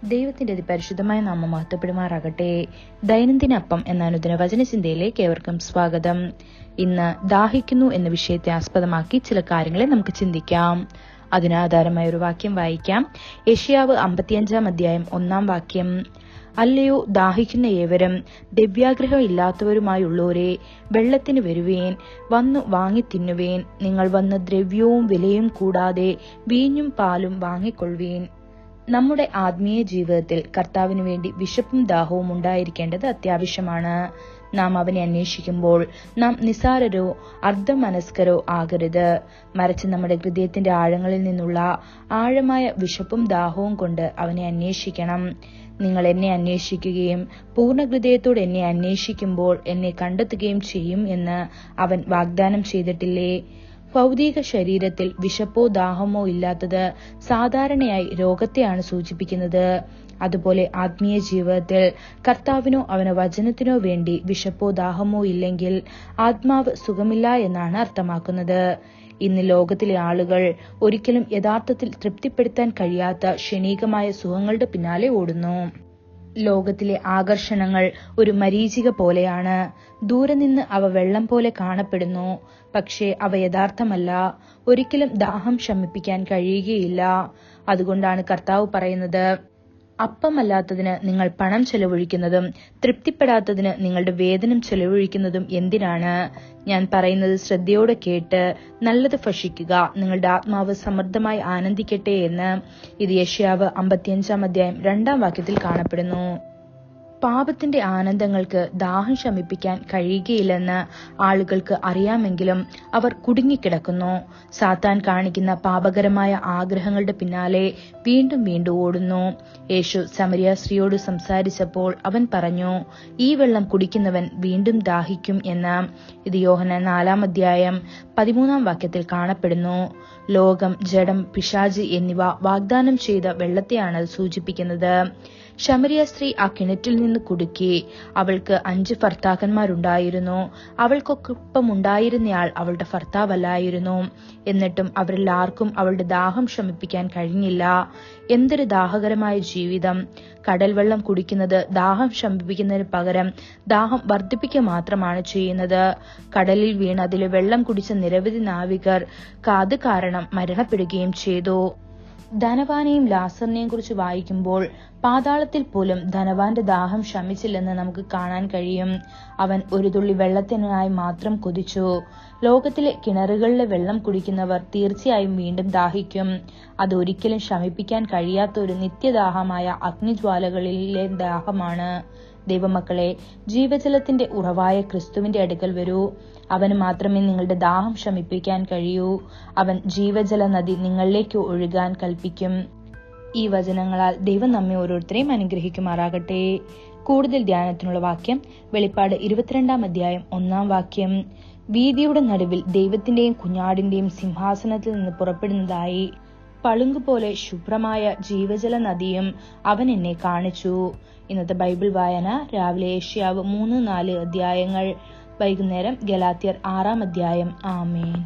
ദൈവത്തിന്റെ അതിപരിശുദ്ധമായ നാമം മഹത്വപ്പെടുമാറാകട്ടെ. ദൈനംദിന അപ്പം എന്ന അനുദിന വചനചിന്തയിലേക്ക് ഏവർക്കും സ്വാഗതം. ഇന്ന് ദാഹിക്കുന്നു എന്ന വിഷയത്തെ ആസ്പദമാക്കി ചില കാര്യങ്ങളെ നമുക്ക് ചിന്തിക്കാം. അതിനാധാരമായ ഒരു വാക്യം വായിക്കാം. യെശയ്യാവ് 55 അധ്യായം 1 വാക്യം. അല്ലയോ ദാഹിക്കുന്ന ഏവരും ദിവ്യാഗ്രഹം ഇല്ലാത്തവരുമായുള്ളോരെ, വെള്ളത്തിന് വരുവേൻ, വന്നു വാങ്ങി തിന്നുവേൻ. നിങ്ങൾ വന്ന് ദ്രവ്യവും വിലയും കൂടാതെ വീഞ്ഞും പാലും വാങ്ങിക്കൊള്ളുവേൻ. നമ്മുടെ ആത്മീയ ജീവിതത്തിൽ കർത്താവിന് വേണ്ടി വിശപ്പും ദാഹവും ഉണ്ടായിരിക്കേണ്ടത് അത്യാവശ്യമാണ്. നാം അവനെ അന്വേഷിക്കുമ്പോൾ നാം നിസ്സാരരോ അർദ്ധമനസ്കരോ ആകരുത്. മറിച്ച് നമ്മുടെ ഹൃദയത്തിന്റെ ആഴങ്ങളിൽ നിന്നുള്ള ആഴമായ വിശപ്പും ദാഹവും കൊണ്ട് അവനെ അന്വേഷിക്കണം. നിങ്ങൾ എന്നെ അന്വേഷിക്കുകയും പൂർണ്ണ ഹൃദയത്തോടെ എന്നെ അന്വേഷിക്കുമ്പോൾ എന്നെ കണ്ടെത്തുകയും ചെയ്യും എന്ന് അവൻ വാഗ്ദാനം ചെയ്തിട്ടില്ലേ? ഭൗതിക ശരീരത്തിൽ വിശപ്പോ ദാഹമോ ഇല്ലാത്തത് സാധാരണയായി രോഗത്തെയാണ് സൂചിപ്പിക്കുന്നത്. അതുപോലെ ആത്മീയ ജീവിതത്തിൽ കർത്താവിനോ അവന്റെ വചനത്തിനോ വേണ്ടി വിശപ്പോ ദാഹമോ ഇല്ലെങ്കിൽ ആത്മാവ് സുഖമില്ല എന്നാണ് അർത്ഥമാക്കുന്നത്. ഇന്ന് ലോകത്തിലെ ആളുകൾ ഒരിക്കലും യഥാർത്ഥത്തിൽ തൃപ്തിപ്പെടുത്താൻ കഴിയാത്ത ക്ഷണികമായ സുഖങ്ങളുടെ പിന്നാലെ ഓടുന്നു. ലോകത്തിലെ ആകർഷണങ്ങൾ ഒരു മരീചിക പോലെയാണ്. ദൂരെ നിന്ന് അവ വെള്ളം പോലെ കാണപ്പെടുന്നു, പക്ഷേ അവ യഥാർത്ഥമല്ല. ഒരിക്കലും ദാഹം ശമിപ്പിക്കാൻ കഴിയുകയില്ല. അതുകൊണ്ടാണ് കർത്താവ് പറയുന്നത്, അപ്പമല്ലാത്തതിന് നിങ്ങൾ പണം ചെലവഴിക്കുന്നതും തൃപ്തിപ്പെടാത്തതിന് നിങ്ങളുടെ വേതനം ചെലവഴിക്കുന്നതും എന്തിനാണ്? ഞാൻ പറയുന്നത് ശ്രദ്ധയോടെ കേട്ട് നല്ലത് ഭക്ഷിക്കുക, നിങ്ങളുടെ ആത്മാവ് സമൃദ്ധമായി ആനന്ദിക്കട്ടെ എന്ന്. ഇത് യെശയ്യാവ് 55 അധ്യായം 2 വാക്യത്തിൽ കാണപ്പെടുന്നു. പാപത്തിന്റെ ആനന്ദങ്ങൾക്ക് ദാഹം ശമിപ്പിക്കാൻ കഴിയുകയില്ലെന്ന് ആളുകൾക്ക് അറിയാമെങ്കിലും അവർ കുടുങ്ങിക്കിടക്കുന്നു. സാത്താൻ കാണിക്കുന്ന പാപകരമായ ആഗ്രഹങ്ങളുടെ പിന്നാലെ വീണ്ടും വീണ്ടും ഓടുന്നു. യേശു സമരിയ സ്ത്രീയോട് സംസാരിച്ചപ്പോൾ അവൻ പറഞ്ഞു, ഈ വെള്ളം കുടിക്കുന്നവൻ വീണ്ടും ദാഹിക്കും എന്ന്. ഇത് യോഹന്നാൻ 4 അധ്യായം 13 വാക്യത്തിൽ കാണപ്പെടുന്നു. ലോകം, ജഡം, പിശാച് എന്നിവ വാഗ്ദാനം ചെയ്ത വെള്ളത്തെയാണ് അത് സൂചിപ്പിക്കുന്നത്. ശമരിയ സ്ത്രീ ആ കിണറ്റിൽ നിന്ന് കുടുക്കി. അവൾക്ക് 5 ഭർത്താക്കന്മാരുണ്ടായിരുന്നു. അവൾക്കൊപ്പമുണ്ടായിരുന്നയാൾ അവളുടെ ഭർത്താവല്ലായിരുന്നു. എന്നിട്ടും അവരിൽ ആർക്കും അവളുടെ ദാഹം ശമിപ്പിക്കാൻ കഴിഞ്ഞില്ല. എന്തൊരു ദാഹകരമായ ജീവിതം! കടൽ വെള്ളം കുടിക്കുന്നത് ദാഹം ശമിപ്പിക്കുന്നതിന് പകരം ദാഹം വർദ്ധിപ്പിക്കുക മാത്രമാണ് ചെയ്യുന്നത്. കടലിൽ വീണ് അതിലെ വെള്ളം കുടിച്ച നിരവധി നാവികർ അത് കാരണം മരണപ്പെടുകയും ചെയ്തു. ധനവാനെയും ലാസറിനെയും കുറിച്ച് വായിക്കുമ്പോൾ പാതാളത്തിൽ പോലും ധനവാന്റെ ദാഹം ശമിച്ചില്ലെന്ന് നമുക്ക് കാണാൻ കഴിയും. അവൻ ഒരു തുള്ളി വെള്ളത്തിനായി മാത്രം കൊതിച്ചു. ലോകത്തിലെ കിണറുകളിലെ വെള്ളം കുടിക്കുന്നവർ തീർച്ചയായും വീണ്ടും ദാഹിക്കും. അത് ഒരിക്കലും ശമിപ്പിക്കാൻ കഴിയാത്ത ഒരു നിത്യദാഹമായ അഗ്നിജ്വാലകളിലെ ദാഹമാണ്. ദൈവമക്കളെ, ജീവജലത്തിന്റെ ഉറവായ ക്രിസ്തുവിന്റെ അടുക്കൽ വരൂ. അവന് മാത്രമേ നിങ്ങളുടെ ദാഹം ശമിപ്പിക്കാൻ കഴിയൂ. അവൻ ജീവജല നദി നിങ്ങളിലേക്ക് ഒഴുകാൻ കൽപ്പിക്കും. ഈ വചനങ്ങളാൽ ദൈവം നമ്മെ ഓരോരുത്തരെയും അനുഗ്രഹിക്കുമാറാകട്ടെ. കൂടുതൽ ധ്യാനത്തിനുള്ള വാക്യം വെളിപ്പാട് 22 അധ്യായം 1 വാക്യം. വീതിയുടെ നടുവിൽ ദൈവത്തിന്റെയും കുഞ്ഞാടിന്റെയും സിംഹാസനത്തിൽ നിന്ന് പുറപ്പെടുന്നതായി പളുങ്കുപോലെ ശുഭ്രമായ ജീവജല നദിയും അവൻ എന്നെ കാണിച്ചു. ഇന്നത്തെ ബൈബിൾ വായന രാവിലെ യെശയ്യാവ് 3-4 അധ്യായങ്ങൾ, വൈകുന്നേരം ഗലാത്യർ 6 അധ്യായം. ആമേൻ.